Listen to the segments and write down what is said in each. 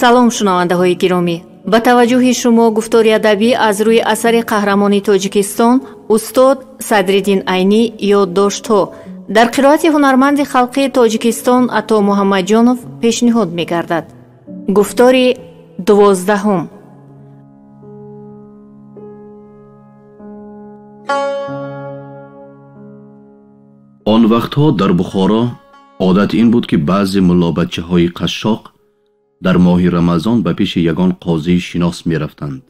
салом шунавандаҳои гиромӣ, ба таваҷҷӯҳи шумо гуфтори адабӣ аз рӯи асари қаҳрамони Тоҷикистон устод Садриддин Айнӣ ёддоштҳо дар қироати ҳунарманди халқии Тоҷикистон Ато Муҳаммаҷонов пешниҳод мегардад. гуфтори 12. он вақтҳо дар Бухоро одат ин буд ки баъзе муллобачаҳои қашшоқ дар моҳи Рамазон ба пеши ягон қозии шинос мерафтанд.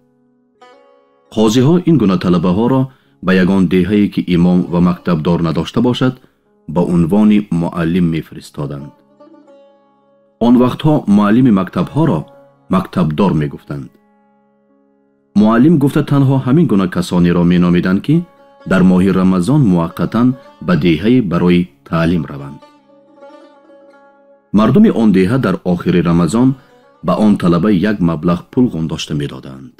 қозиҳо ин гуна талабаҳоро ба ягон деҳае ки имом ва мактабдор надошта бошад ба унвони муаллим мефиристоданд. он вақтҳо муаллими мактабҳоро мактабдор мегуфтанд. муаллим гуфта танҳо ҳамин гуна касонеро меномиданд ки дар моҳи Рамазон муваққатан ба деҳае барои таълим раванд. мардуми он деҳа дар охири Рамазон ба он талаба як маблағ пул ғондошта медоданд.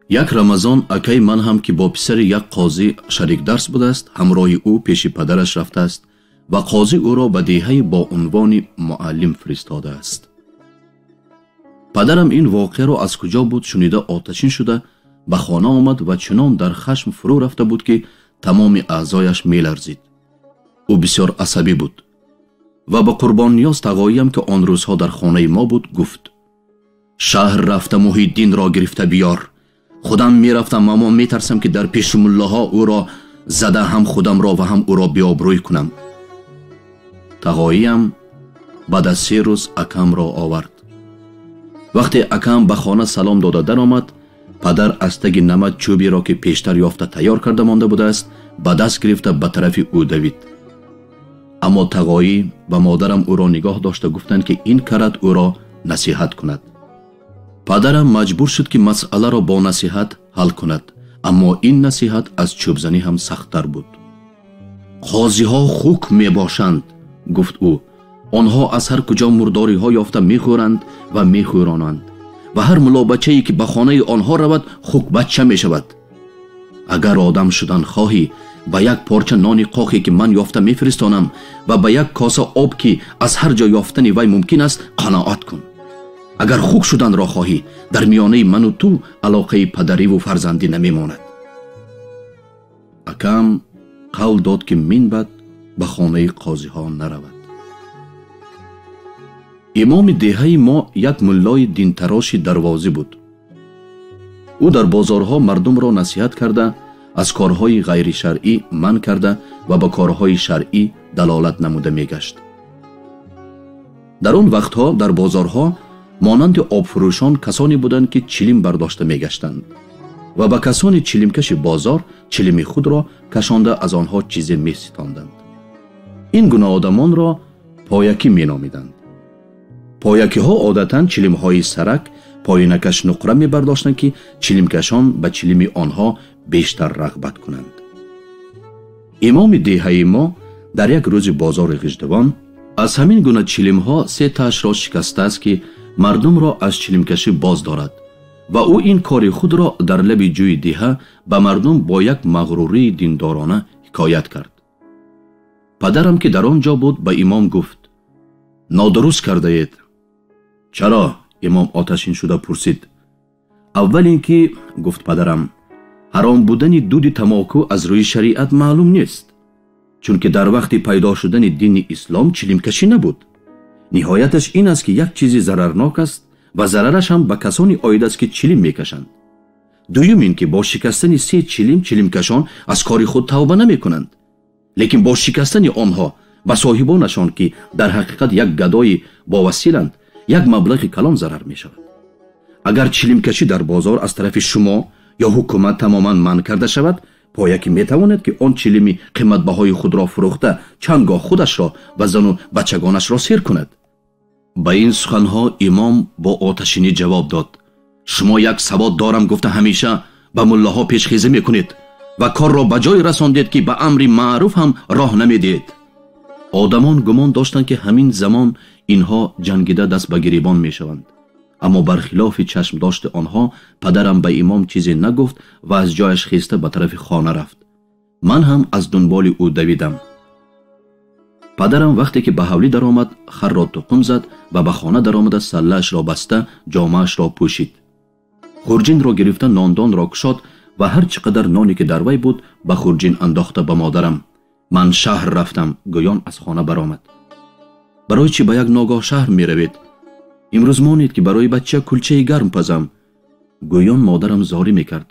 як Рамазон акаи ман ҳам ки бо писари як қозӣ шарик дарс будааст, ҳамроҳи ӯ пеши падараш рафтааст ва қозӣ ӯро ба деҳае бо унвони муаллим фиристодааст. падарам ин воқеаро аз куҷо буд шунида оташин шуда ба хона омад ва чунон дар хашм фурӯ рафта буд ки тамоми аъзояш меларзид. ӯ бисёр асабӣ буд ва ба Қурбонниёз тағоиям ки он рӯзҳо дар хонаи мо буд гуфт: шаҳр рафта Муҳиддинро гирифта биёр. худам мерафтам, аммо метарсам ки дар пеши муллаҳо ӯро зада ҳам худамро ва ҳам ӯро биобрӯй кунам. тағоиям баъд аз 3 рӯз акамро овард. вақте акам ба хона салом дода даромад, падар аз таги намад чӯберо ки пештар ёфта тайёр карда монда будааст ба даст гирифта ба тарафи ӯ давид. аммо тағоӣ ба модарам ӯро нигоҳ дошта гуфтанд ки ин карад ӯро насиҳат кунад. падарам маҷбур шуд ки масъаларо бо насиҳат ҳал кунад, аммо ин насиҳат аз чӯбзанӣ ҳам сахттар буд. қозиҳо хук мебошанд, гуфт ӯ. онҳо аз ҳар куҷо мурдориҳо ёфта мехӯранд ва мехӯронанд ва ҳар муллобачае ки ба хонаи онҳо равад хукбача мешавад. агар одам шудан хоҳӣ, ба як порча нони қоқе ки ман ёфта мефиристонам ва ба як коса об ки аз ҳар ҷо ёфтани вай мумкин аст қаноат кун. агар хук шуданро хоҳӣ, дар миёнаи ману ту алоқаи падариву фарзандӣ намемонад. акам қавл дод ки минбад ба хонаи қозиҳо наравад. имоми деҳаи мо як муллои динтароши дарвозӣ буд. ӯ дар бозорҳо мардумро насиҳат карда, аз корҳои ғайришаръӣ ман карда ва ба корҳои шаръӣ далолат намуда мегашт. дар он вақтҳо дар бозорҳо монанди обфурӯшон касоне буданд ки чилим бардошта мегаштанд ва ба касони чилимкаши бозор чилими худро кашонда аз онҳо чизе меситонданд. ин гуна одамонро поякӣ меномиданд. поякиҳо одатан чилимҳои сарак, поинакаш нуқра мебардоштанд ки чилимкашон ба чилими онҳо бештар рағбат кунанд. имоми деҳаи мо дар як рӯзи бозори Ғиждивон аз ҳамин гуна чилимҳо 3 таашро шикастааст ки мардумро аз чилимкашӣ боз дорад ва ӯ ин кори худро дар лаби ҷӯи деҳа ба мардум бо як мағрурии диндорона ҳикоят кард. падарам ки дар он ҷо буд ба имом гуфт: нодуруст кардаед. чаро? имом оташин шуда пурсид. аввал ин ки, гуфт падарам, ҳаром будани дуди тамоку аз рӯи шариат маълум нест, чунки дар вақти пайдо шудани дини ислом чилимкашӣ набуд. ниҳояташ ин аст ки як чизи зарарнок аст ва зарараш ҳам ба касони оид аст ки чилим мекашанд. дуюм ин ки бо шикастани 3 чилим чилимкашон аз кори худ тавба намекунанд, лекин бо шикастани онҳо ба соҳибонашон ки дар ҳақиқат як гадои бовасиланд як маблағи калон зарар мешавад. агар чилимкашӣ дар бозор аз тарафи шумо ё ҳукумат тамоман манъ карда шавад, поякӣ метавонад ки он чилими қиматбаҳои худро фурӯхта чанд гоҳ худашро ва зану бачагонашро сер кунад. ба ин суханҳо имом бо оташинӣ ҷавоб дод: шумо як савод дорам гуфта ҳамеша ба муллаҳо пешхезӣ мекунед ва корро ба ҷое расондед ки ба амри маъруф ҳам роҳ намедиҳед. одамон гумон доштанд ки ҳамин замон инҳо ҷангида даст ба гиребон мешаванд, аммо бархилофи чашмдошти онҳо падарам ба имом чизе нагуфт ва аз ҷояш хеста ба тарафи хона рафт. ман ҳам аз дунболи ӯ давидам. падарам вақте ки ба ҳавлӣ даромад, харро туқум зад ва ба хона даромада саллаашро баста, ҷомаашро пӯшид. хурҷинро гирифта нондонро кушод ва ҳар чӣ қадар ноне ки дар вай буд ба хурҷин андохта ба модарам: ман шаҳр рафтам, гӯён аз хона баромад. барои чӣ ба як ногоҳ шаҳр меравед? имрӯз монед ки барои бача кулчаи гарм пазам. гӯён модарам зорӣ мекард,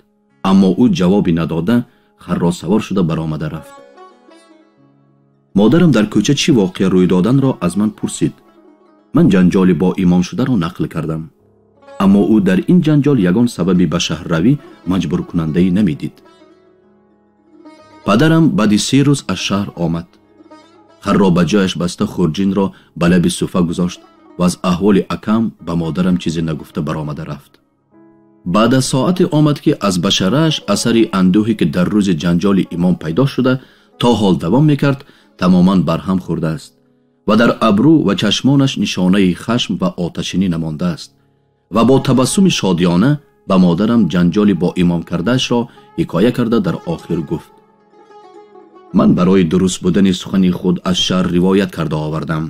аммо ӯ ҷавоби надода харро савор шуда баромада рафт. модарам дар кӯча чӣ воқеа рӯй доданро аз ман пурсид. ман ҷанҷоли бо имом шударо нақл кардам, аммо ӯ дар ин ҷанҷол ягон сабаби ба шаҳрравӣ маҷбуркунандаӣ намедид. падарам баъди 3 рӯз аз шаҳр омад. харро ба ҷояш баста хурҷинро ба лаби суфа гузошт ва аз аҳволи акам ба модарам чизе нагуфта баромада рафт. баъд аз соате омад ки аз башарааш асари андӯҳе ки дар рӯзи ҷанҷоли имом пайдо шуда то ҳол давом мекард, тамоман барҳам хӯрдааст ва дар абрӯ ва чашмонаш нишонаи хашм ва оташинӣ намондааст ва бо табассуми шодиёна ба модарам ҷанҷоли бо имом кардаашро ҳикоя карда дар охир гуфт: ман барои дуруст будани сухани худ аз шаҳр ривоят карда овардам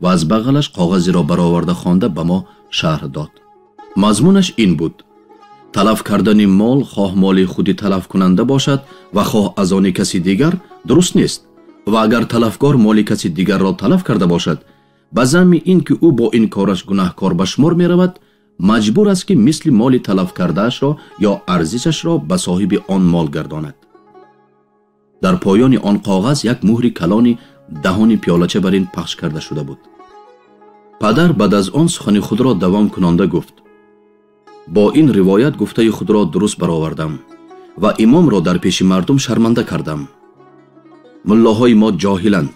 ва аз бағалаш коғазеро бароварда хонда ба мо шарҳ дод. мазмунаш ин буд: талаф кардани мол, хоҳ моли худи талаф кунанда бошад ва хоҳ аз они каси дигар, дуруст нест, ва агар талафгор моли каси дигарро талаф карда бошад, ба замми ин ки ӯ бо ин кораш гунаҳкор ба шумор меравад, маҷбур аст ки мисли моли талаф кардаашро ё арзишашро ба соҳиби он мол гардонад. дар поёни он коғаз як муҳри калони даҳони пиёлача бар ин пахш карда шуда буд. падар баъд аз он сухани худро давом кунонда гуфт: бо ин ривоят гуфтаи худро дуруст баровардам ва имомро дар пеши мардум шарманда кардам. муллоҳои мо ҷоҳиланд.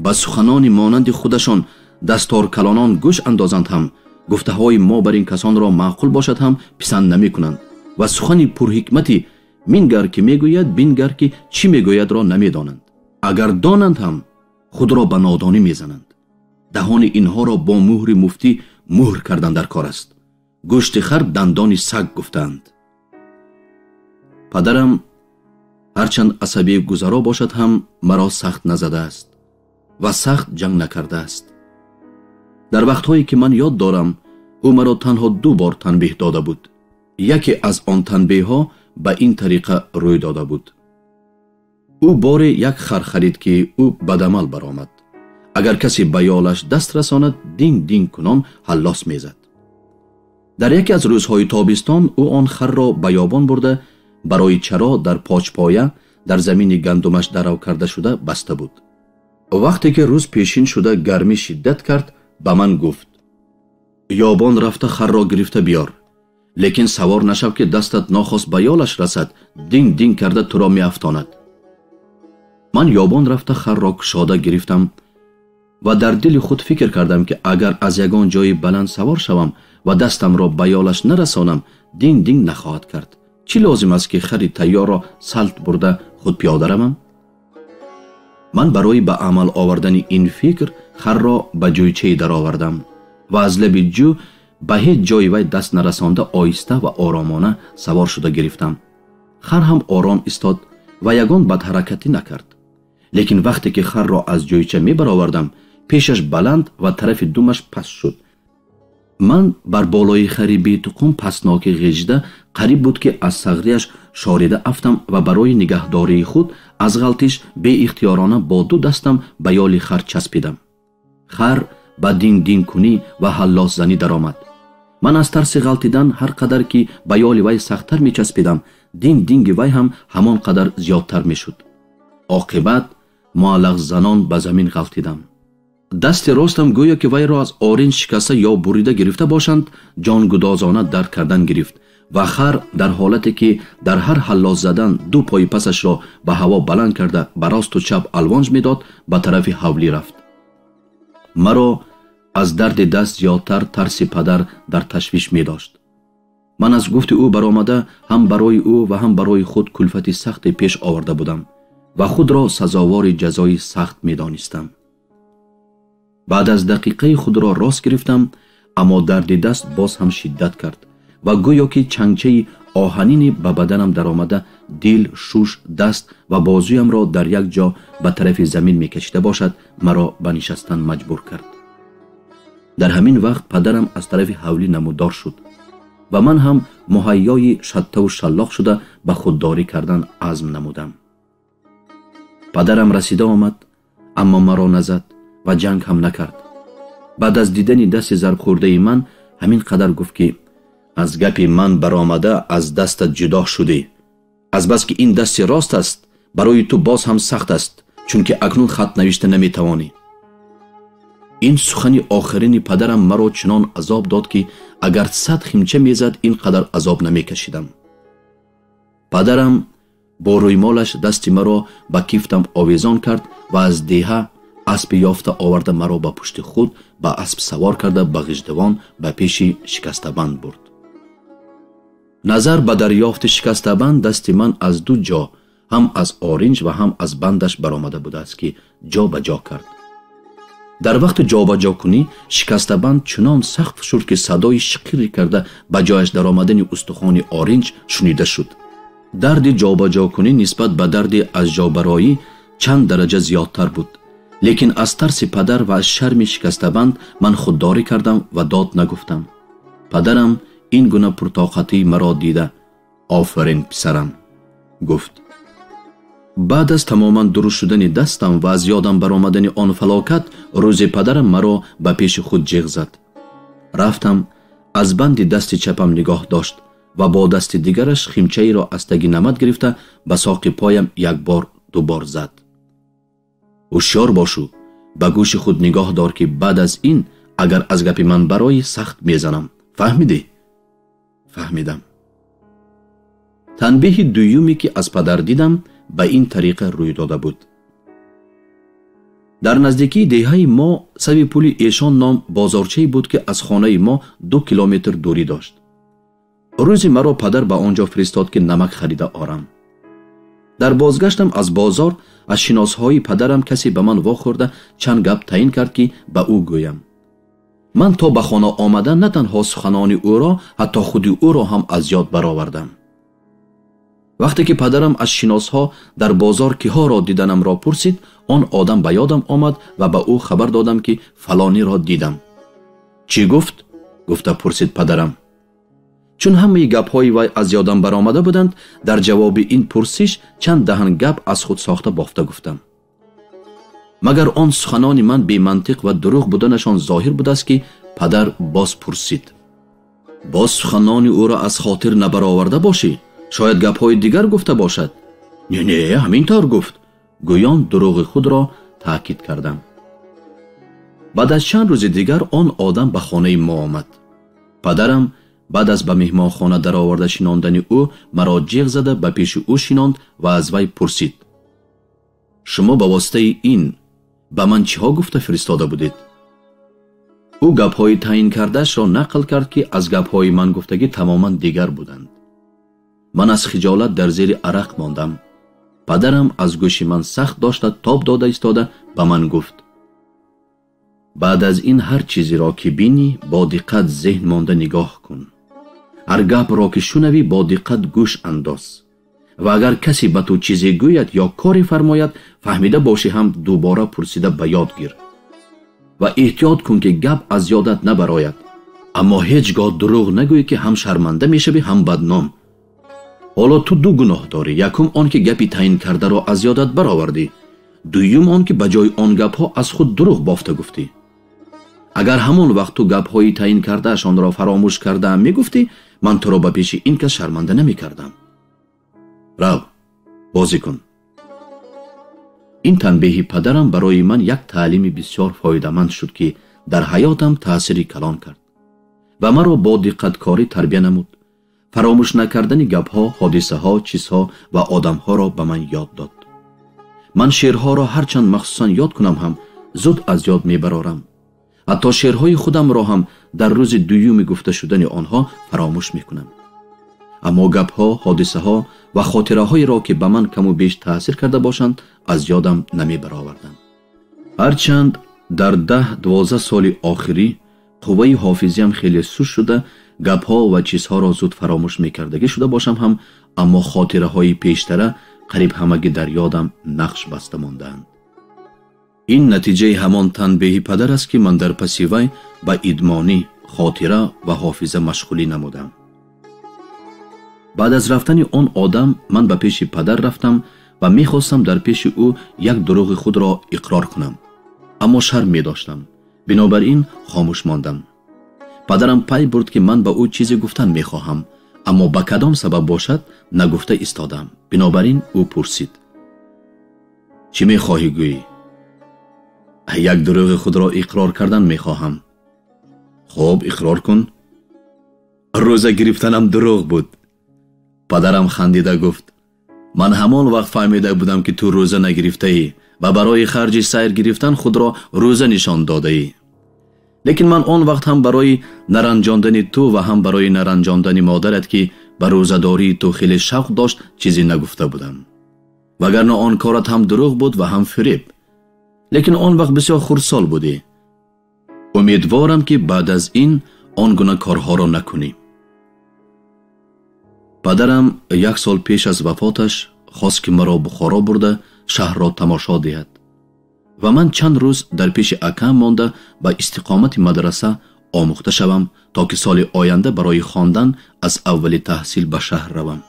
ба суханони монанди худашон дасторкалонон гӯш андозанд ҳам, гуфтаҳои мо бар ин касонро маъқул бошад ҳам писанд намекунанд ва сухани пурҳикмати мингар ки мегӯяд, бингар ки чӣ мегӯядро намедонанд. агар донанд ҳам худро ба нодонӣ мезананд. даҳони инҳоро бо муҳри муфтӣ муҳр кардан дар кор аст. гӯшти хар дандони саг гуфтанд. падарам ҳарчанд асабӣ гузаро бошад ҳам маро сахт назадааст ва сахт ҷанг накардааст. дар вақтҳое ки ман ёд дорам, ӯ маро танҳо 2 бор танбеҳ дода буд. яке аз он танбеҳҳо ба ин тариқа рӯй дода буд. ӯ боре як хар харид ки ӯ бадамал баромад. агар касе ба ёлаш даст расонад, динг динг кунон ҳаллос мезад. дар яке аз рӯзҳои тобистон ӯ он харро ба ёбон бурда барои чаро дар почпоя дар замини гандумаш дарав карда шуда баста буд. вақте ки рӯз пешин шуда гармӣ шиддат кард, ба ман гуфт: ёбон рафта харро гирифта биёр, лекин савор нашав ки дастат нохост ба ёлаш расад, динг динг карда туро меафтонад. ман ёбон рафта харро кушода гирифтам ва дар дили худ фикр кардам ки агар аз ягон ҷои баланд савор шавам ва дастамро ба ёлаш нарасонам, динг динг нахоҳад кард. чӣ лозим аст ки хари тайёрро салт бурда худ пиёда равам? ман барои ба амал овардани ин фикр харро ба ҷӯйчае даровардам ва аз лаби ҷӯ ба ҳеҷ ҷои вай даст нарасонда оҳиста ва оромона савор шуда гирифтам. хар ҳам ором истод ва ягон бадҳаракатӣ накард. лекин вақте ки харро аз ҷӯйча мебаровардам, пешаш баланд ва тарафи думаш паст шуд. ман бар болои хари бетуқум пастноки ғижда қариб буд ки аз сағрияш шорида афтам ва барои нигаҳдории худ аз ғалтиш беихтиёрона бо 2 дастам ба ёли хар часпидам. хар ба динг динг кунӣ ва ҳаллосзанӣ даромад. ман аз тарси ғалтидан ҳар қадар ки ба ёли вай сахттар мечаспидам, динг динги вай ҳам ҳамон қадар зиёдтар мешуд. оқибат муаллақзанон ба замин ғалтидам. дасти ростам гӯё ки вайро аз орин шикаста ё бурида гирифта бошанд, ҷонгудозона дард кардан гирифт ва хар дар ҳолате ки дар ҳар ҳаллос задан 2 пои пасашро ба ҳаво баланд карда ба росту чап алвонҷ медод, ба тарафи ҳавлӣ рафт. маро аз дарди даст зиёдтар тарси падар дар ташвиш медошт. ман аз гуфти ӯ баромада ҳам барои ӯ ва ҳам барои худ кулфати сахте пеш оварда будам ва худро сазовори ҷазои сахт медонистам. баъд аз дақиқаи худро рост гирифтам, аммо дарди даст боз ҳам шиддат кард ва гӯё ки чангчаи آهنینی به بدنم در آمده دل، شوش، دست و بازویم را در یک جا به طرف زمین می کشیده باشد مرا به نشستن مجبور کرد. در همین وقت پدرم از طرف حولی نمودار شد و من هم مهیای شته و شلاق شده به خودداری کردن عزم نمودم. پدرم رسیده آمد اما مرا نزد و جنگ هم نکرد. بعد از دیدن دست ضرب خورده من همین قدر گفت که از گپ من برآمده از دستت جدا شدی. از بس که این دست راست است برای تو باز هم سخت است چون که اکنون خط نوشته نمی توانی. این سخن آخرین پدرم مرا چنان عذاب داد که اگر 100 خیمچه میزد این قدر عذاب نمی کشیدم. پدرم با رویمالش دست مرا به کیفتم آویزان کرد و از دیه اسب یافته آورده مرا به پشت خود به اسب سوار کرده به غژدوان به پیش شکسته‌بند برد. نظر به دریافت شکسته‌بند دست من از دو جا هم از آرنج و هم از بندش برآمده بوده است که جا به جا کرد. در وقت جا به جا کنی شکسته‌بند چنان سخت شد که صدای شقیری کرده به جایش در آمدن استخوان آرنج شنیده شد. درد جا به جا کنی نسبت به درد از جا برایی چند درجه زیادتر بود. لیکن از ترس پدر و از شرم شکسته‌بند من خودداری کردم و داد نگفتم. پدرم این گونه پرطاقتی مرا دیده آفرین پسرم گفت. بعد از تماما درست شدن دستم و از یادم برآمدن آن فلاکت روز پدرم مرا به پیش خود جیغ زد. رفتم از بند دست چپم نگاه داشت و با دست دیگرش خیمچه ای را از تگ نمد گرفته به ساق پایم یک بار دو بار زد. هوشیار باشو، به گوش خود نگاه دار که بعد از این اگر از گپ من برای سخت میزنم. فهمیدی؟ فهمیدم. تنبیه دویومی که از پدر دیدم به این طریقه روی داده بود. در نزدیکی دیهای ما سوی پل ایشان نام بازارچه‌ای بود که از خانه ما 2 کیلومتر دوری داشت. روزی مرا پدر به آنجا فرستاد که نمک خریده آرم. در بازگشتم از بازار از شناسهای پدرم کسی به من واخورده چند گپ تعیین کرد که به او گویم. من تا به خانه آمدن نه تنها سخنان او را حتی خود او را هم از یاد برآوردم. وقتی که پدرم از شناسها در بازار کیها را دیدنم را پرسید آن آدم به یادم آمد و به او خبر دادم که فلانی را دیدم. چی گفت؟ گفته پرسید پدرم. چون همه گپ‌های وی از یادم برآمده بودند در جواب این پرسش چند دهن گپ از خود ساخته بافته گفتم. مگر آن سخنان من بی منطق و دروغ بودنشان ظاهر بود است که پدر باز پرسید. باز سخنان او را از خاطر نبرآورده باشی؟ شاید گپ‌های دیگر گفته باشد. نه همین طور گفت. گویان دروغ خود را تأکید کردم. بعد از چند روز دیگر آن آدم به خانه ما آمد. پدرم بعد از به مهمانخانه در آورده شناندن او مرا جیغ زده به پیش او شناند و از وی پرسید. شما به واسطه این به من چی ها گفته فرستاده بودید؟ او گپ‌های تعیین کرده‌اش را نقل کرد که از گپ‌های من گفتگی تماما دیگر بودند. من از خجالت در زیر عرق ماندم. پدرم از گوش من سخت داشته تاب داده ایستاده به من گفت. بعد از این هر چیزی را که بینی با دقت ذهن مانده نگاه کن. هر گپ را که شنوی با دقت گوش انداز و اگر کسی به تو چیزی گوید یا کاری فرماید فهمیده باشی هم دوباره پرسیده به یاد گیر و احتیاط کن که گپ از یادت نبراید. اما هیچگاه دروغ نگوی که هم شرمنده میشوی هم بدنام. حالا تو دو گناه داری. یکم آن که گپی تعیین کرده را از یادت برآوردی، دویم آن که به جای آن گپ ها از خود دروغ بافته گفتی. اگر همان وقت تو گپ های تعیین کرده اشان را فراموش کرده هم میگفتی من تو را به پیش این کس شرمنده نمی کردم. رو بازی کن. این تنبیه پدرم برای من یک تعلیم بسیار فایده‌مند شد که در حیاتم تأثیری کلان کرد و مرا با دقت کاری تربیت نمود. فراموش نکردن گپ ها، حادثه ها، چیزها و آدم ها را به من یاد داد. من شعرها را هرچند مخصوصا یاد کنم هم زود از یاد میبرارم. حتی شعرهای خودم را هم در روز دوم گفته شدن آنها فراموش میکنم. اما گپ ها، حادثه ها و خاطره های را که به من کم و بیش تأثیر کرده باشند از یادم نمی برآوردم. هرچند در 10-12 سال آخری قوه حافظیم خیلی سست شده гапҳо ва чизҳоро зуд фаромӯш мекардагӣ шуда бошам ҳам, аммо хотираҳои пештара қариб ҳамагӣ дар ёдам нақш баста мондаанд. ин натиҷаи ҳамон танбеҳи падар аст, ки ман дар паси вай ба идмонӣ, хотира ва ҳофиза машғулӣ намудам. баъд аз рафтани он одам ман ба пеши падар рафтам ва мехостам дар пеши ӯ як дурӯғи худро иқрор кунам, аммо шарм медоштам. бинобар ин хомӯш мондам. падарам пай бурд, ки ман ба ӯ чизе гуфтан мехоҳам, аммо ба кадом сабаб бошад нагуфта истодам. бинобар ин ӯ пурсид: чӣ мехоҳӣ гӯӣ? як дурӯғи худро иқрор кардан мехоҳам. хуб, иқрор кун. рӯза гирифтанам дурӯғ буд. падарам хандида гуфт: ман ҳамон вақт фаҳмида будам, ки ту рӯза нагирифтаӣ ва барои харҷи сайр гирифтан худро рӯза нишон додаӣ. лекин ман он вақт ҳам барои наранҷондани ту ва ҳам барои наранҷондани модарат, ки ба рӯзадории ту хеле шавқ дошт, чизе нагуфта будам. вагарна он корат ҳам дурӯғ буд ва ҳам фиреб. лекин он вақт бисёр хурдсол будӣ. умедворам, ки баъд аз ин он гуна корҳоро накунӣ. падарам 1 сол пеш аз вафоташ хост, ки маро Бухоро бурда шаҳрро тамошо диҳад ва ман чанд рӯз дар пеши акам монда ба истиқомати мадраса омӯхта шавам, то ки соли оянда барои хондан аз аввали таҳсил ба шаҳр равам.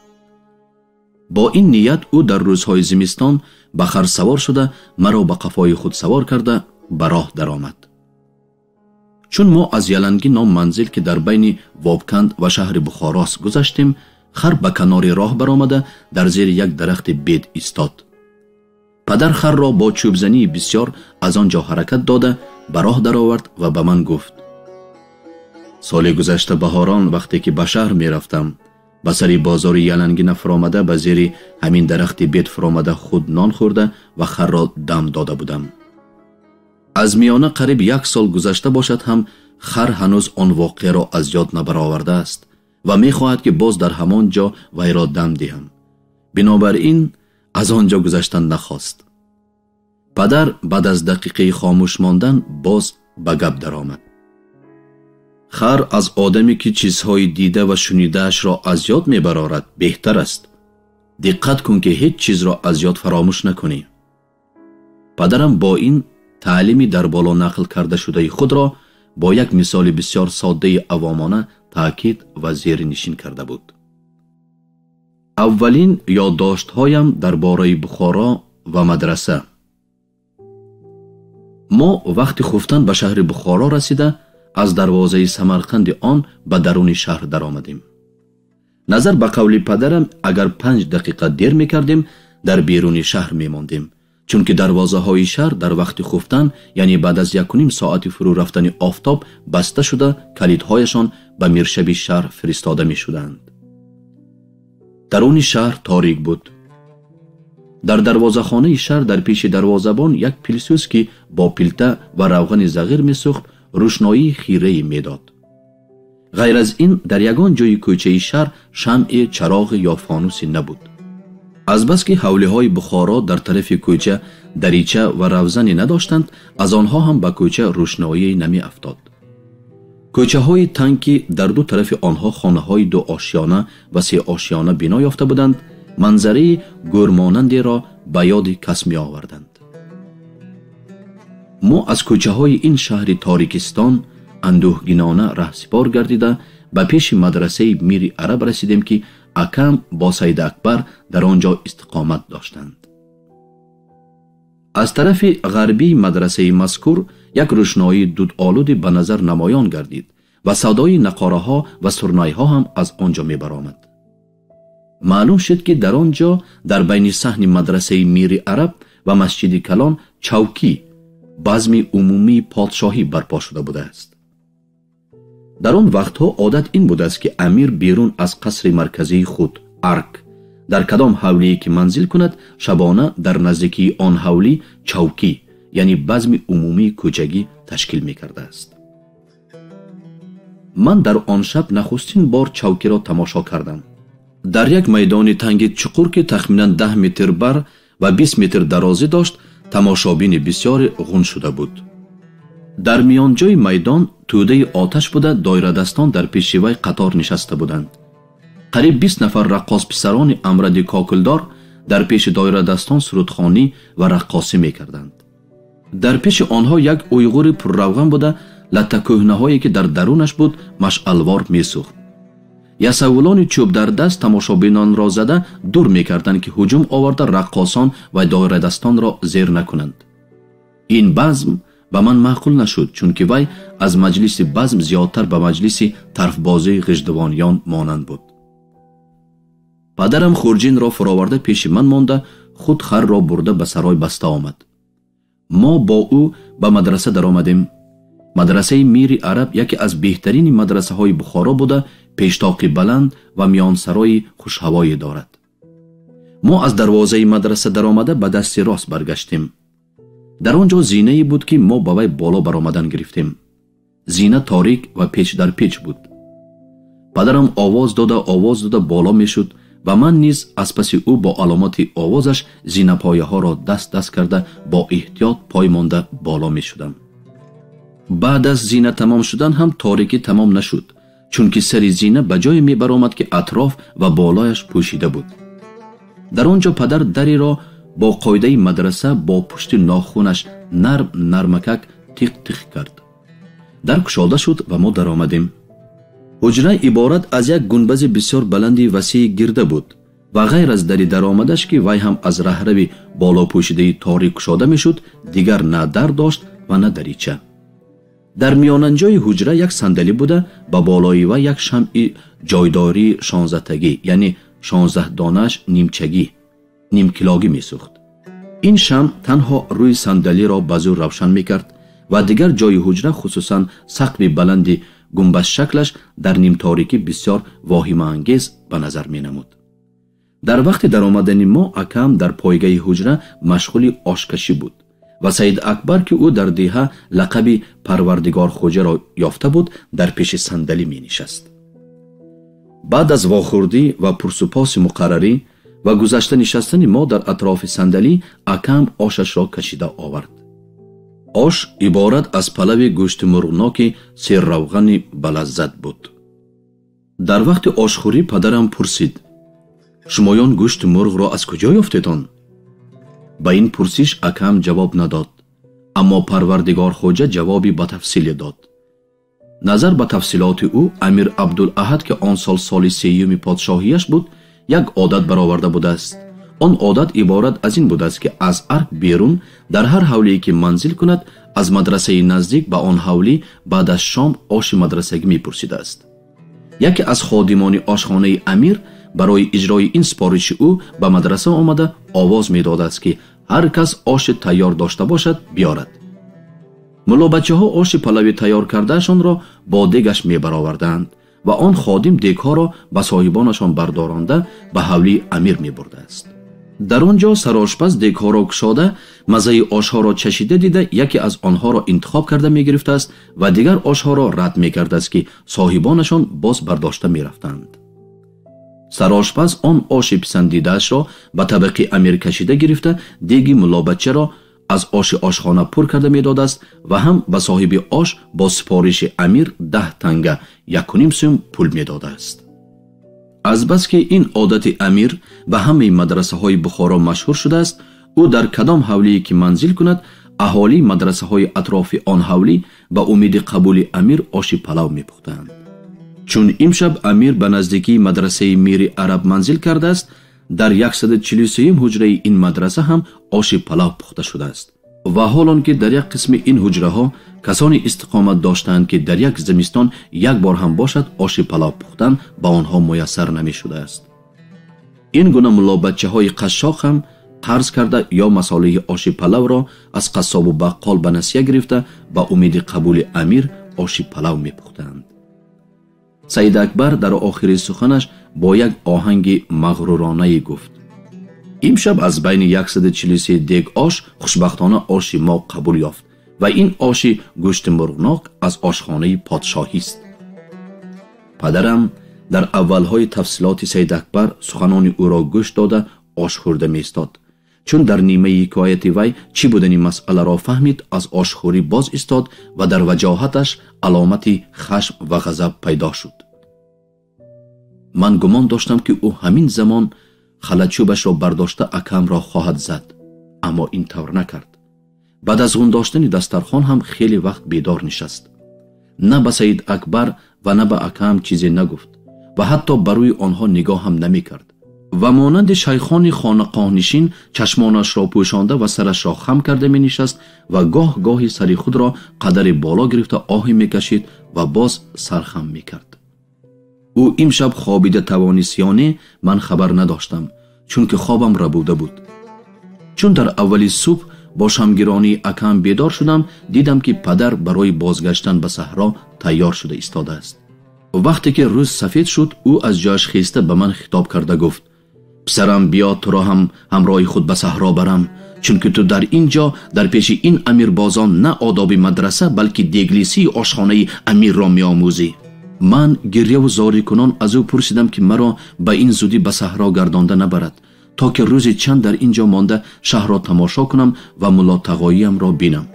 бо ин ният ӯ дар рӯзҳои зимистон ба хар савор шуда маро ба қафои худ савор карда ба роҳ даромад. чун мо аз Яланги ном манзил, ки дар байни Вобканд ва шаҳри Бухорост гузаштем, хар ба канори роҳ баромада дар зери як дарахти бед истод. падар харро бо чӯбзании бисёр аз он ҷо ҳаракат дода ба роҳ даровард ва ба ман гуфт: соли гузашта баҳорон, вақте ки ба шаҳр мерафтам, ба сари бозори Ялангина фуромада ба зери ҳамин дарахти бед фуромада худ нон хӯрда ва харро дам дода будам. аз миёна қариб 1 сол гузашта бошад ҳам хар ҳанӯз он воқеаро аз ёд набаровардааст ва мехоҳад, ки боз дар ҳамон ҷо вайро дам диҳам. бинобар ин аз он ҷо гузаштан нахост. падар баъд аз дақиқаи хомӯш мондан боз ба гап даромад: хар аз одаме, ки чизҳои дида ва шунидаашро аз ёд мебарорад, беҳтар аст. диққат кун, ки ҳеҷ чизро аз ёд фаромӯш накунӣ. падарам бо ин таълими дар боло нақл карда шудаи худро бо як мисоли бисёр соддаи авомона таъкид ва зернишин карда буд. аввалин ёддоштҳоям дар бораи Бухоро ва мадраса. мо вақти хуфтан ба шаҳри Бухоро расида, аз дарвозаи Самарқанди он ба даруни шаҳр даромадем. назар ба қавли падарам, агар 5 дақиқа дер мекардем, дар беруни шаҳр мемондем, чунки дарвозаҳои шаҳр дар вақти хуфтан, яъне баъд аз 1.5 соати фурӯ рафтани офтоб баста шуда, калидҳояшон ба миршаби шаҳр фиристода мешуданд. даруни шаҳр торик буд. дар дарвозахонаи шаҳр дар пеши дарвозабон як пилсӯз, ки бо пилта ва равғани зағир месӯхт, рӯшноии хирае медод. ғайр аз ин дар ягон ҷои кӯчаи шаҳр шамъе, чароғе ё фонусе набуд. азбаски ҳавлиҳои Бухоро дар тарафи кӯча дарича ва равзане надоштанд, аз онҳо ҳам ба кӯча рӯшноие намеафтод. кӯчаҳои танг, ки дар ду тарафи онҳо хонаҳои 2 ошёна ва 3 ошёна бино ёфта буданд, манзараи гӯрмонандеро ба ёди кас меоварданд. мо аз кӯчаҳои ин шаҳри торикистон андӯҳгинона раҳсипор гардида ба пеши мадрасаи Мири Араб расидем, ки акам бо Сайд Акбар дар он ҷо истиқомат доштанд. аз тарафи ғарбии мадрасаи мазкур як рӯшноии дудолуди ба назар намоён гардид ва садои нақораҳо ва сурнайҳо ҳам аз он ҷо мебаромад. маълум шуд, ки дар он ҷо дар байни саҳни мадрасаи Мири Араб ва масҷиди Калон чавкӣ, базми умумии подшоҳӣ барпо шуда будааст. дар он вақтҳо одат ин будааст, ки амир берун аз қасри марказии худ, арк, дар кадом ҳавлие ки манзил кунад, шабона дар наздикии он ҳавлӣ чавкӣ, яъне базми умумии кӯчагӣ ташкил мекардааст. ман дар он шаб нахустин бор чавкиро тамошо кардам. дар як майдони танги чуқур, ки тахминан 10 метр бар ва 20 метр дарозӣ дошт, тамошобини бисёре ғун шуда буд. дар миёнҷои майдон тӯдаи оташ буда доирадастон дар пеши вай қатор нишаста буданд. қариб 20 нафар раққос-писарони амради кокилдор дар пеши доирадастон сурудхонӣ ва раққосӣ мекарданд. дар пеши онҳо як уйғури пурравған буда латтакӯҳнаҳое ки дар дарунаш буд машъалвор месӯхт. ясавулони чӯб дар даст тамошобинонро зада дур мекарданд ки ҳуҷум оварда раққосон ва доирадастонро зер накунанд. ин базм ба ман маъқул нашуд, чунки вай аз маҷлиси базм зиёдтар ба маҷлиси тарфбозии ғиждувониён монанд буд. падарам хурҷинро фуроварда пеши ман монда худ харро бурда ба сарой баста омад. мо бо ӯ ба мадраса даромадем. мадрасаи мири араб яке аз беҳтарини мадрасаҳои бухоро буда пештоқи баланд ва миёнсарои хушҳавое дорад. мо аз дарвозаи мадраса даромада ба дасти рост баргаштем. дар он ҷо зинае буд ки мо ба вай боло баромадан гирифтем. зина торик ва печ дар печ буд. падарам овоз дода боло мешуд ва ман низ аз паси ӯ бо аломати овозаш зинапояҳоро даст карда бо эҳтиёт пой монда боло мешудам. баъд аз зина тамом шудан ҳам торикӣ тамом нашуд, чунки сари зина ба ҷое мебаромад ки атроф ва болояш пӯшида буд. дар он ҷо падар дареро бо қоидаи мадраса бо пушти нохунаш нармакак тиқ кард. дар кушода шуд ва мо даромадем. ҳуҷра иборат аз як гунбази бисёр баланди васеи гирда буд ва ғайр аз дари даромадаш ки вай ҳам аз раҳрави болопӯшидаи торик кушода мешуд, дигар на дар дошт ва на дарича. дар миёнанҷои ҳуҷра як сандалӣ буда ба болои вай як шамъи ҷойдории 16тагӣ, яъне 16 донааш нимкилогӣ месӯхт. ин шамъ танҳо рӯи сандалиро ба зур равшан мекард ва дигар ҷои ҳуҷра, хусусан сақфи баланди гумбазшаклаш дар нимторикӣ бисёр воҳимаангез ба назар менамуд. дар вақти даромадани мо акам дар пойгаи ҳуҷра машғули ошкашӣ буд ва Саид Акбар ки ӯ дар деҳа лақаби Парвардигорхоҷаро ёфта буд, дар пеши сандалӣ менишаст. баъд аз вохӯрдӣ ва пурсупоси муқаррарӣ ва гузашта нишастани мо дар атрофи сандалӣ, акам ошашро кашида овард. ош иборат аз палави гӯшти мурғноки серравғани балаззат буд. дар вақти ошхӯрӣ падарам пурсид: шумоён гӯшти мурғро аз куҷо ёфтедон? ба ин пурсиш акам ҷавоб надод, аммо Парвардигорхоҷа ҷавоби батафсиле дод. назар ба тафсилоти ӯ, амир Абдулаҳад ки он сол соли 3 подшоҳияш буд, як одат бароварда будааст. он одат иборат аз ин будааст ки аз арк берун дар ҳар ҳавлие ки манзил кунад, аз мадрасаи наздик ба он ҳавлӣ баъд аз шом оши мадрасагӣ мепурсидааст. яке аз ходимони ошхонаи амир барои иҷрои ин сипориши ӯ ба мадраса омада овоз медодааст ки ҳар кас оши тайёр дошта бошад биёрад. муллобачаҳо оши палави тайёр кардаашонро бо дегаш мебароварданд ва он ходим дегҳоро ба соҳибонашон бардоронда ба ҳавлии амир мебурдааст. дар он ҷо сарошпаз дегҳоро кушода, маззаи ошҳоро чашида дида, яке аз онҳоро интихоб карда мегирифтааст ва дигар ошҳоро рад мекардааст ки соҳибонашон боз бардошта мерафтанд. сарошпаз он оши писандидаашро ба табақи амир кашида гирифта, деги муллобачаро аз оши ошхона пур карда медодааст ва ҳам ба соҳиби ош бо сипориши амир 10 танга 1.5 сум пул медодааст. азбаски ин одати амир ба ҳамаи мадрасаҳои Бухоро машҳур шудааст, ӯ дар кадом ҳавлие ки манзил кунад, аҳолии мадрасаҳои атрофи он ҳавлӣ ба умиди қабули амир оши палав мепухтанд. чун имшаб амир ба наздикии мадрасаи мири араб манзил кардааст, дар 143 ҳуҷраи ин мадраса ҳам оши палав пухта шудааст. ва ҳолон ки дар як қисми ин ҳуҷраҳо касони истиқомат доштанд ки дар як зимистон як бор ҳам бошад оши палав пухтан ба онҳо муяссар намешудааст. ин гуна муллобачаҳои қашшоқ ҳам қарз карда ё масолиҳи оши палавро аз қассобу баққол ба насия гирифта, ба умиди қабули амир оши палав мепухтанд. Саид Акбар дар охири суханаш бо як оҳанги мағруронае гуфт: имшаб аз байни 143 дег ош хушбахтона оши мо қабул ёфт ва ин оши гӯшти мурғноқ аз ошхонаи подшоҳист. падарам дар аввалҳои тафсилоти Саид Акбар суханони ӯро гӯш дода ош хӯрда меистод, چون در نیمه حکایت وی چی بودنی مسئله را فهمید، از آشخوری باز استاد و در وجاهتش علامتی خشم و غضب پیدا شد. من گمان داشتم که او همین زمان خلچوبش را برداشته اکم را خواهد زد، اما این طور نکرد. بعد از غون داشتن دسترخوان هم خیلی وقت بیدار نشست. نه به سید اکبر و نه به اکم چیزی نگفت و حتی بروی آنها نگاه هم نمی کرد و مانند شیخان خانقاه نشین چشمانش را پوشانده و سرش را خم کرده می نشست و گاه گاهی سر خود را قدر بالا گرفته آهی می کشید و باز سرخم می کرد. او امشب خوابیده توانستیانه من خبر نداشتم، چون که خوابم ربوده بود. چون در اولی صبح با شمگیرانی اکم بیدار شدم، دیدم که پدر برای بازگشتن به صحرا تیار شده ایستاده است. وقتی که روز سفید شد، او از جایش خیسته به من خطاب کرده گفت: پسرم بیا تو را هم همراه خود به صحرا برم، چون که تو در اینجا در پیش این امیر بازان نه آداب مدرسه بلکه دیگلیسی آشخانه امیر را می آموزی. من گریه و زاری کنان از او پرسیدم که مرا به این زودی به صحرا گردانده نبرد تا که روزی چند در اینجا مانده شهر را تماشا کنم و ملا تقاییم را بینم.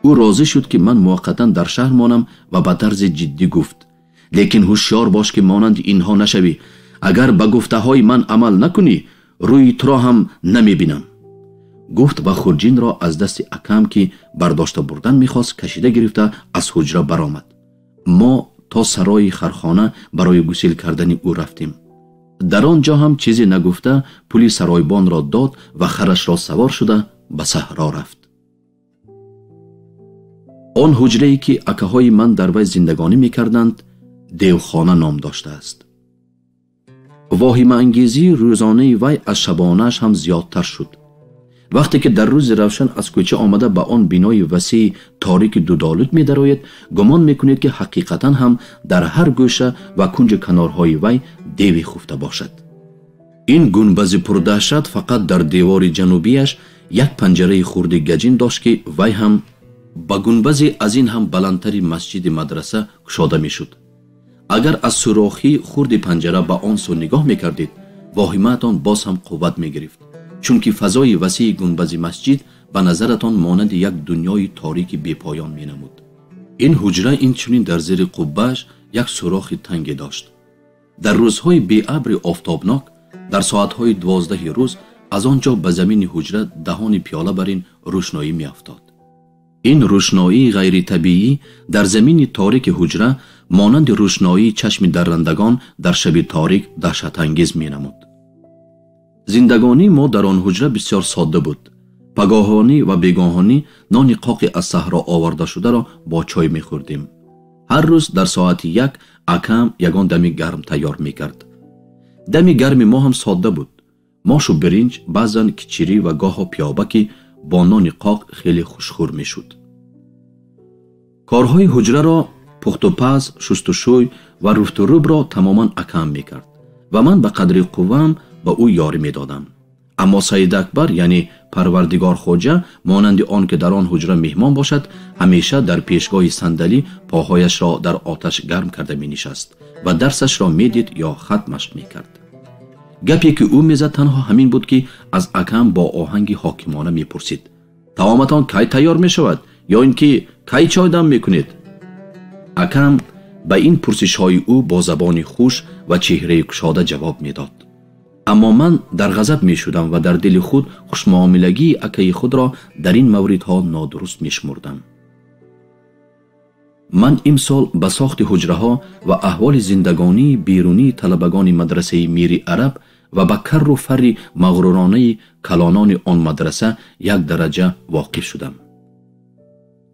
او راضی شد که من موقتا در شهر مانم و به طرز جدی گفت: لیکن هوشیار باش که مانند اینها نشوی. اگر به گفته های من عمل نکنی، روی تو را هم نمی بینم. گفت و خورجین را از دست اکم که برداشته بردن میخواست کشیده گرفته از حجره برآمد. ما تا سرای خرخانه برای گسیل کردن او رفتیم. در آنجا هم چیزی نگفته پولی سرایبان را داد و خرش را سوار شده به صحرا رفت. آن حجره‌ای که اکاهای من در وی زندگانی میکردند دیوخانه نام داشته است. واهمه انگیزی روزانه وی از شبانه‌اش هم زیادتر شد. وقتی که در روز روشن از کوچه آمده به آن بینای وسیع تاریک دودآلود می درآید، گمان میکنید که حقیقتا هم در هر گوشه و کنج کنارهای وی دیوی خفته باشد. این گنبد پردهشت فقط در دیوار جنوبیش یک پنجره خرد گجین داشت که وی هم با گنبد از این هم بلندتری مسجد مدرسه گشاده میشد. اگر از سوراخی خرد پنجره به آن سو نگاه میکردید، واهمه‌تان باز هم قوت میگرفت، چون که فضای وسیع گنبد مسجد به نظرتان مانند یک دنیای تاریک بی پایان می نمود. این حجره این چنین در زیر قبه‌اش یک سوراخ تنگ داشت. در روزهای بی ابر آفتابناک، در ساعتهای 12 روز از آنجا به زمین حجره دهان پیاله برین روشنایی می افتاد. این روشنایی غیر طبیعی در زمین تاریک حجره مانند روشنایی چشم درندگان در شب تاریک دهشت انگیز می نمود. زندگانی ما در آن حجره بسیار ساده بود. پگاهانی و بیگاهانی نان قاق از صحرا آورده شده را با چای می خوردیم. هر روز در ساعت 1 اکم یگان دمی گرم تیار می کرد. دمی گرم ما هم ساده بود. ماش و برنج، بعضن کچری و گاه پیابکی با نان قاق خیلی خوشخور می شد. کارهای حجره را پخت و پز، شست و شوی و رفت و روب را تماما اکم می کرد و من به قدر قوام با او یاری می دادم. اما سید اکبر یعنی پروردگار خواجه مانند آن که در آن حجره مهمان باشد، همیشه در پیشگاه صندلی پاهایش را در آتش گرم کرده می نشست و درسش را می دید یا خط مشق می کرد. گپی که او می زد تنها همین بود که از اکم با آهنگی حاکمانه می پرسید: طعامتان کی تیار می شود؟ یا اینکه کی چای دم می کنید؟ اکم به این پرسش های او با زبانی خوش و چهره گشاده جواب می داد. اما من در غضب می شدم و در دل خود خوشمعاملگی اکای خود را در این موردها نادرست می شمردم. من امسال به ساخت حجره ها و احوال زندگانی بیرونی طلبگان مدرسه میر عرب و به کر و فر مغرورانه کلانان آن مدرسه یک درجه واقف شدم.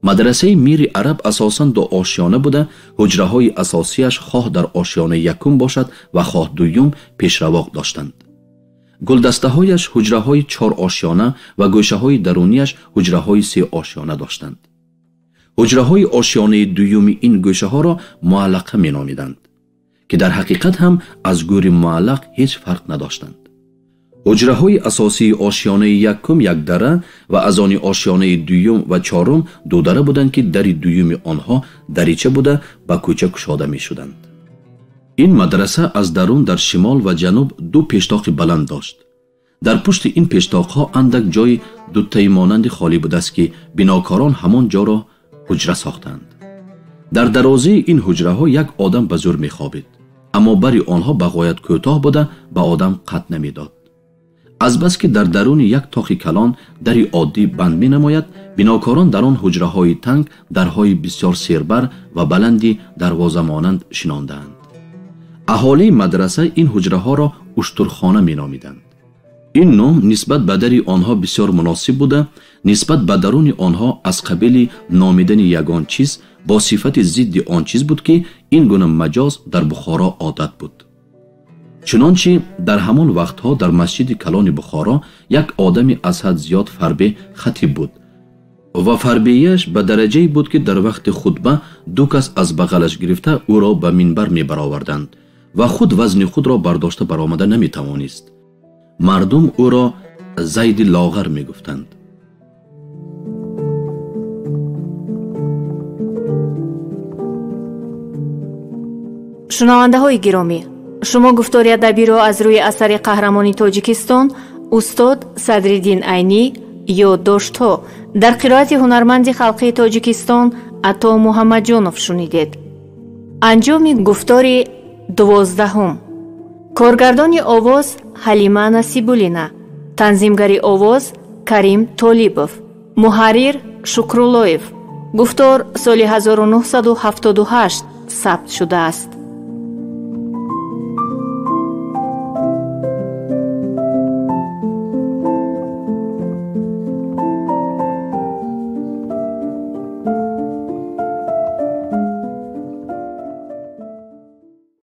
مدرسه میر عرب اساساً دو آشیانه بوده. حجره های اساسیش خواه در آشیانه یکم باشد و خواه دویم پیشرواق داشتند. گلدسته هایش حجره های 4 آشیانه و گوشه های درونیش حجره های 3 آشیانه داشتند. حجره های آشیانه دویم این گوشه ها را معلقه می نامیدند که در حقیقت هم از گور معلق هیچ فرق نداشتند. حجره های اساسی آشیانه یکم یک دره و از آن آشیانه دویم و 4 دو دره بودند که در دویم آنها دریچه بوده به کوچه گشاده می شدند. این مدرسه از درون در شمال و جنوب 2 پیشتاق بلند داشت. дар пушти ин пештоқҳо андак ҷои дуттаи монанди холӣ будааст ки бинокорон ҳамон ҷоро ҳуҷра сохтанд. дар дарозии ин ҳуҷраҳо як одам ба зур мехобид, аммо бари онҳо ба ғоят кӯтоҳ буда ба одам қат намедод. азбаски дар даруни як тоқи калон дари оддӣ банд менамояд, бинокорон дар он ҳуҷраҳои танг дарҳои бисёр сербар ва баланди дарвозамонанд шинондаанд. аҳолии мадраса ин ҳуҷраҳоро уштурхона меномиданд. ин ном нисбат ба дари онҳо бисёр муносиб буда, нисбат ба даруни онҳо аз қабили номидани ягон чиз бо сифати зидди он чиз буд ки ин гуна маҷоз дар Бухоро одат буд. чунончи дар ҳамон вақтҳо дар масҷиди калони Бухоро як одами аз ҳад зиёд фарбе хатиб буд ва фарбеяш ба дараҷае буд ки дар вақти хутба ду кас аз бағалаш гирифта ӯро ба минбар мебароварданд ва худ вазни худро бардошта баромада наметавонист. мардум ӯро зайди лоғар мегуфтанд. шунавандаҳои гиромӣ, шумо гуфтори адабиро аз рӯи асари қаҳрамони Тоҷикистон устод Садриддин Айнӣ ёддоштҳо дар қироати ҳунарманди халқии Тоҷикистон Ато Муҳаммадҷонов шунидед. анҷоми гуфтори 12. коргардони овоз Ҳалима Насибуллина, танзимгари овоз Карим Толибов, муҳаррир Шукруллоев. гуфтор соли 1978 сабт шудааст.